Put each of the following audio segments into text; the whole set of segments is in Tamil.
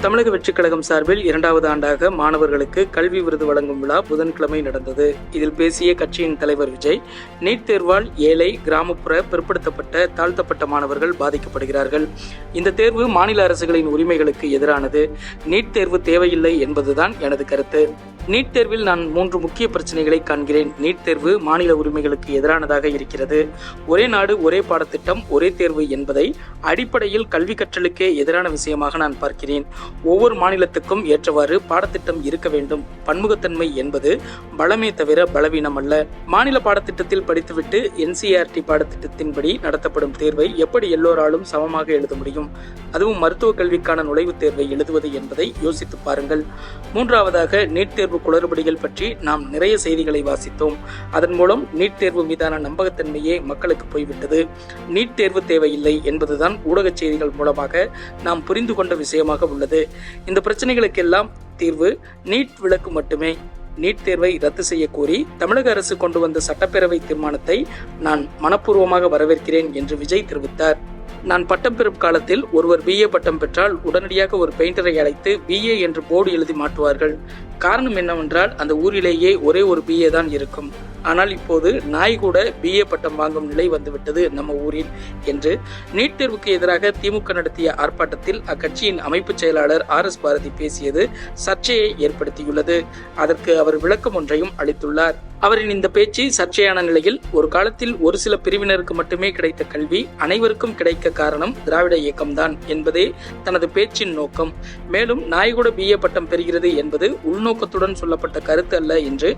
தமிழக வெற்றிக் கழகம் சார்பில் 2வது ஆண்டாக மாணவர்களுக்கு கல்வி விருது வழங்கும் விழா புதன்கிழமை நடந்தது. இதில் பேசிய கட்சியின் தலைவர் விஜய், நீட் தேர்வால் ஏழை, கிராமப்புற, பிற்படுத்தப்பட்ட, தாழ்த்தப்பட்ட மாணவர்கள் பாதிக்கப்படுகிறார்கள். இந்த தேர்வு மாநில அரசுகளின் உரிமைகளுக்கு எதிரானது. நீட் தேர்வு தேவையில்லை என்பதுதான் எனது கருத்து. நீட் தேர்வில் நான் 3 முக்கிய பிரச்சனைகளை காண்கிறேன். நீட் தேர்வு மாநில உரிமைகளுக்கு எதிரானதாக இருக்கிறது. ஒரே நாடு, ஒரே பாடத்திட்டம், ஒரே தேர்வு என்பதை அடிப்படையில் கல்வி கற்றலுக்கே எதிரான விஷயமாக நான் பார்க்கிறேன். ஒவ்வொரு மாநிலத்துக்கும் ஏற்றவாறு பாடத்திட்டம் இருக்க வேண்டும். பன்முகத்தன்மை என்பது பலமே தவிர பலவீனம் அல்ல. மாநில பாடத்திட்டத்தில் படித்துவிட்டு NCERT பாடத்திட்டத்தின்படி நடத்தப்படும் தேர்வை எப்படி எல்லோராலும் சமமாக எழுத முடியும்? அதுவும் மருத்துவ கல்விக்கான நுழைவுத் தேர்வை எழுதுவது என்பதை யோசித்து பாருங்கள். 3வதாக, நீட் தேர்வு குளறுபடிகள் பற்றி நாம் நிறைய செய்திகளை வாசித்தோம். அதன் மூலம் நீட் தேர்வு மீதான நம்பகத்தன்மையே மக்களுக்கு போய்விட்டது. நீட் தேர்வு தேவையில்லை என்பதுதான் ஊடக செய்திகள் மூலமாக நாம் புரிந்து கொண்ட விஷயமாக உள்ளது. இந்த பிரச்சனைகளுக்கெல்லாம் தீர்வு நீட் விலக்கு மட்டுமே. நீட் தேர்வை ரத்து செய்ய கோரி தமிழக அரசு கொண்டு வந்த சட்டப்பேரவை தீர்மானத்தை நான் மனப்பூர்வமாக வரவேற்கிறேன் என்று விஜய் தெரிவித்தார். நான் பட்டம் பெறும் காலத்தில் ஒருவர் BA பட்டம் பெற்றால் உடனடியாக ஒரு பெயிண்டரை அழைத்து BA என்று போர்டு எழுதி மாட்டுவார்கள். காரணம் என்னவென்றால் அந்த ஊரிலேயே ஒரே ஒரு BA தான் இருக்கும். ஆனால் இப்போது நாய் கூட BA பட்டம் வாங்கும் நிலை வந்துவிட்டது நம்ம ஊரில் என்று நீட் தேர்வுக்கு எதிராக திமுக நடத்திய ஆர்ப்பாட்டத்தில் அக்கட்சியின் அமைப்பு செயலாளர் RS பாரதி பேசியது சர்ச்சையை ஏற்படுத்தியுள்ளது. அதற்கு அவர் விளக்கம் ஒன்றையும் அளித்துள்ளார். அவரின் இந்த பேச்சு சர்ச்சையான நிலையில், ஒரு காலத்தில் ஒரு சில பிரிவினருக்கு மட்டுமே கிடைத்த கல்வி அனைவருக்கும் கிடைக்க காரணம் திராவிட இயக்கம்தான் என்பதே தனது பேச்சின் நோக்கம். மேலும் நாய் கூட BA பட்டம் பெறுகிறது என்பது உள்நோக்கத்துடன் சொல்லப்பட்ட கருத்து அல்ல என்று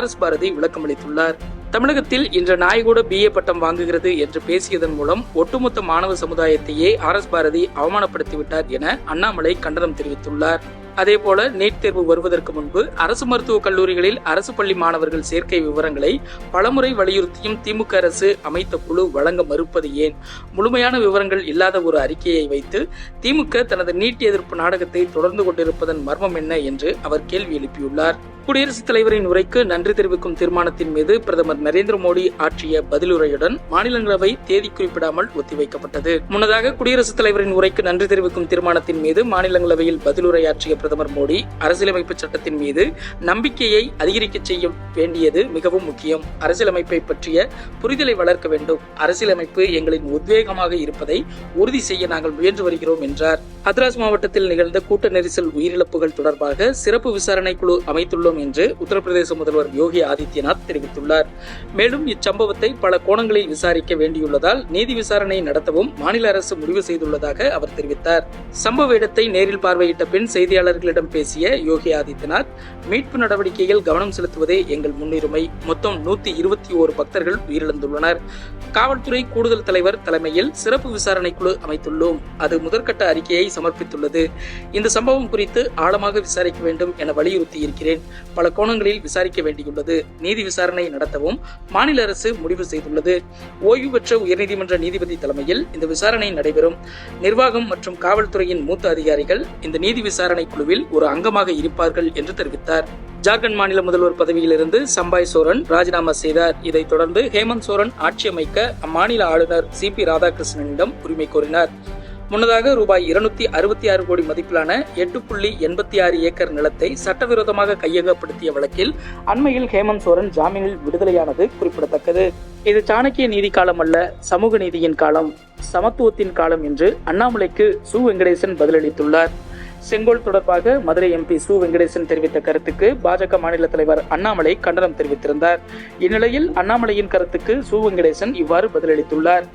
RS பாரதி விளக்கமளித்துள்ளார். தமிழகத்தில் இன்று நாய் கூட BA பட்டம் வாங்குகிறது என்று பேசியதன் மூலம் ஒட்டுமொத்த மாணவ சமுதாயத்தையே RS பாரதி அவமானப்படுத்திவிட்டார் என அண்ணாமலை கண்டனம் தெரிவித்துள்ளார். அதேபோல நீட் தேர்வு வருவதற்கு முன்பு அரசு மருத்துவக் கல்லூரிகளில் அரசு பள்ளி மாணவர்கள் சேர்க்கை விவரங்களை பலமுறை வலியுறுத்தியும் திமுக அரசு அமைத்த குழு வழங்க மறுப்பது ஏன்? முழுமையான விவரங்கள் இல்லாத ஒரு அறிக்கையை வைத்து திமுக தனது நீட் எதிர்ப்பு நாடகத்தை தொடர்ந்து கொண்டிருப்பதன் மர்மம் என்ன என்று அவர் கேள்வி எழுப்பியுள்ளார். குடியரசுத் தலைவரின் உரைக்கு நன்றி தெரிவிக்கும் தீர்மானத்தின் மீது பிரதமர் நரேந்திர மோடி ஆற்றிய பதிலுரையுடன் மாநிலங்களவை தேதி குறிப்பிடாமல் ஒத்திவைக்கப்பட்டது. முன்னதாக குடியரசுத் தலைவரின் உரைக்கு நன்றி தெரிவிக்கும் தீர்மானத்தின் மீது மாநிலங்களவையில் பதிலுரையாற்றிய பிரதமர் மோடி, அரசியலமைப்பு சட்டத்தின் மீது நம்பிக்கையை அதிகரிக்க செய்ய வேண்டியது மிகவும் முக்கியம். அரசியலமைப்பை பற்றிய புரிதலை வளர்க்க வேண்டும். அரசியலமைப்பு எங்களின் உத்வேகமாக இருப்பதை உறுதி செய்ய நாங்கள் முயன்று வருகிறோம் என்றார். ஹத்ராஸ் மாவட்டத்தில் நிகழ்ந்த கூட்ட நெரிசல் உயிரிழப்புகள் தொடர்பாக சிறப்பு விசாரணை குழு அமைத்துள்ளோம் என்று உத்தரப்பிரதேச முதல்வர் யோகி ஆதித்யநாத் தெரிவித்துள்ளார். மேலும் இச்சம்பவத்தை பல கோணங்களில் விசாரிக்க வேண்டியுள்ளதால் நீதி விசாரணை நடத்தவும் மாநில அரசு முடிவு செய்துள்ளதாக அவர் தெரிவித்தார். சம்பவ இடத்தை நேரில் பார்வையிட்ட பின் செய்தியாளர்களிடம் பேசிய யோகி ஆதித்யநாத், மீட்பு நடவடிக்கையில் கவனம் செலுத்துவதே எங்கள் முன்னுரிமை. மொத்தம் 121 பக்தர்கள் உயிரிழந்துள்ளனர். காவல்துறை கூடுதல் தலைவர் தலைமையில் சிறப்பு விசாரணை குழு அமைத்துள்ளோம். அது முதற்கட்ட அறிக்கையை சமர்ப்பித்துள்ளது. இந்த சம்பவம் குறித்து ஆழமாக விசாரிக்க வேண்டும் என வலியுறுத்தி இருக்கிறேன். பல கோணங்களில் விசாரிக்க வேண்டியுள்ளது. நீதி விசாரணை நடத்தவும் மாநில அரசு முடிவு செய்துள்ளது. ஓய்வு பெற்ற உயர்நீதிமன்ற நீதிபதி தலைமையில் இந்த விசாரணை நடைபெறும். நிர்வாகம் மற்றும் காவல்துறையின் மூத்த அதிகாரிகள் இந்த நீதி விசாரணை குழுவில் ஒரு அங்கமாக இருப்பார்கள் என்று தெரிவித்தார். ஜார்க்கண்ட் மாநில முதல்வர் பதவியிலிருந்து சம்பாய் சோரன் ராஜினாமா செய்தார். இதைத் தொடர்ந்து ஹேமந்த் சோரன் ஆட்சி அமைக்க அம்மாநில ஆளுநர் CP ராதாகிருஷ்ணனிடம் உரிமை கோரினார். முன்னதாக ரூபாய் 266 கோடி மதிப்பிலான 8.86 ஏக்கர் நிலத்தை சட்டவிரோதமாக கையகப்படுத்திய வழக்கில் அண்மையில் ஹேமந்த் சோரன் ஜாமீனில் விடுதலையானது குறிப்பிடத்தக்கது. இது சாணக்கிய நீதி காலம் அல்ல, சமூக நீதியின் காலம், சமத்துவத்தின் காலம் என்று அண்ணாமலைக்கு சு வெங்கடேசன் பதிலளித்துள்ளார். செங்கோல் தொடர்பாக மதுரை MP சு வெங்கடேசன் தெரிவித்த கருத்துக்கு பாஜக மாநில தலைவர் அண்ணாமலை கண்டனம் தெரிவித்திருந்தார். இந்நிலையில் அண்ணாமலையின் கருத்துக்கு சு வெங்கடேசன் இவ்வாறு பதிலளித்துள்ளார்.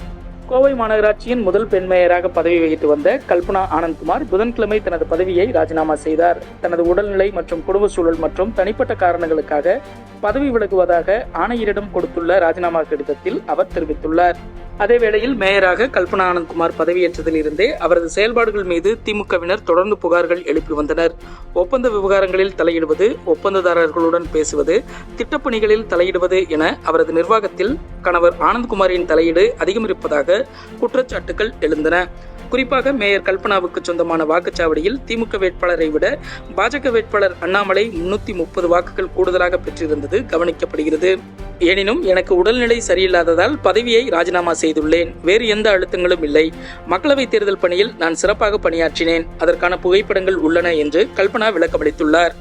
கோவை மாநகராட்சியின் முதல் பெண் மேயராக பதவி வகித்து வந்த கல்பனா ஆனந்த்குமார் புதன்கிழமை தனது பதவியை ராஜினாமா செய்தார். தனது உடல்நிலை மற்றும் குடும்ப சூழல் மற்றும் தனிப்பட்ட காரணங்களுக்காக பதவி விலகுவதாக ஆணையரிடம் கொடுத்துள்ள ராஜினாமா கடிதத்தில் அவர் தெரிவித்துள்ளார். அதேவேளையில் மேயராக கல்பனா ஆனந்த்குமார் பதவியேற்றதில் இருந்தே அவரது செயல்பாடுகள் மீது திமுகவினர் தொடர்ந்து புகார்கள் எழுப்பி வந்தனர். ஒப்பந்த விவகாரங்களில் தலையிடுவது, ஒப்பந்ததாரர்களுடன் பேசுவது, திட்டப்பணிகளில் தலையிடுவது என அவரது நிர்வாகத்தில் கணவர் ஆனந்த்குமாரின் தலையீடு அதிகம் இருப்பதாக குற்றச்சாட்டுகள் எழுந்தன. குறிப்பாக மேயர் கல்பனாவுக்கு சொந்தமான வாக்குச்சாவடியில் திமுக வேட்பாளரை விட பாஜக வேட்பாளர் அண்ணாமலை 330 வாக்குகள் கூடுதலாக பெற்றிருந்தது கவனிக்கப்படுகிறது. எனினும் எனக்கு உடல்நிலை சரியில்லாததால் பதவியை ராஜினாமா செய்துள்ளேன். வேறு எந்த அழுத்தங்களும் இல்லை. மக்களவைத் தேர்தல் பணியில் நான் சிறப்பாக பணியாற்றினேன். அதற்கான புகைப்படங்கள் உள்ளன என்று கல்பனா விளக்கமளித்துள்ளார்.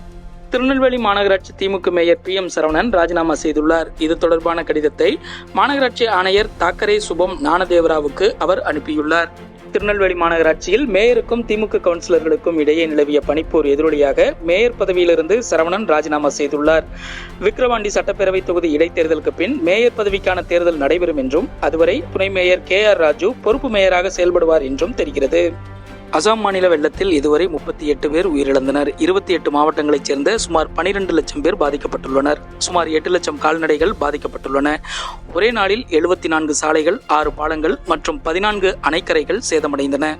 திருநெல்வேலி மாநகராட்சி திமுக மேயர் PM சரவணன் ராஜினாமா செய்துள்ளார். இது தொடர்பான கடிதத்தை மாநகராட்சி ஆணையர் தாக்கரே சுபம் ஞானதேவராவுக்கு அவர் அனுப்பியுள்ளார். திருநெல்வேலி மாநகராட்சியில் மேயருக்கும் திமுக கவுன்சிலர்களுக்கும் இடையே நிலவிய பனிப்போர் எதிரொலியாக மேயர் பதவியிலிருந்து சரவணன் ராஜினாமா செய்துள்ளார். விக்கிரவாண்டி சட்டப்பேரவை தொகுதி இடைத்தேர்தலுக்கு பின் மேயர் பதவிக்கான தேர்தல் நடைபெறும் என்றும் அதுவரை துணை மேயர் KR ராஜு பொறுப்பு மேயராக செயல்படுவார் என்றும் தெரிகிறது. அசாம் மாநில வெள்ளத்தில் இதுவரை 38 பேர் உயிரிழந்தனர். 28 மாவட்டங்களைச் சேர்ந்த சுமார் 12 லட்சம் பேர் பாதிக்கப்பட்டுள்ளனர். சுமார் 8 லட்சம் கால்நடைகள் பாதிக்கப்பட்டுள்ளன. ஒரே நாளில் 74 சாலைகள், 6 பாலங்கள் மற்றும் 14 அணைக்கரைகள் சேதமடைந்தன.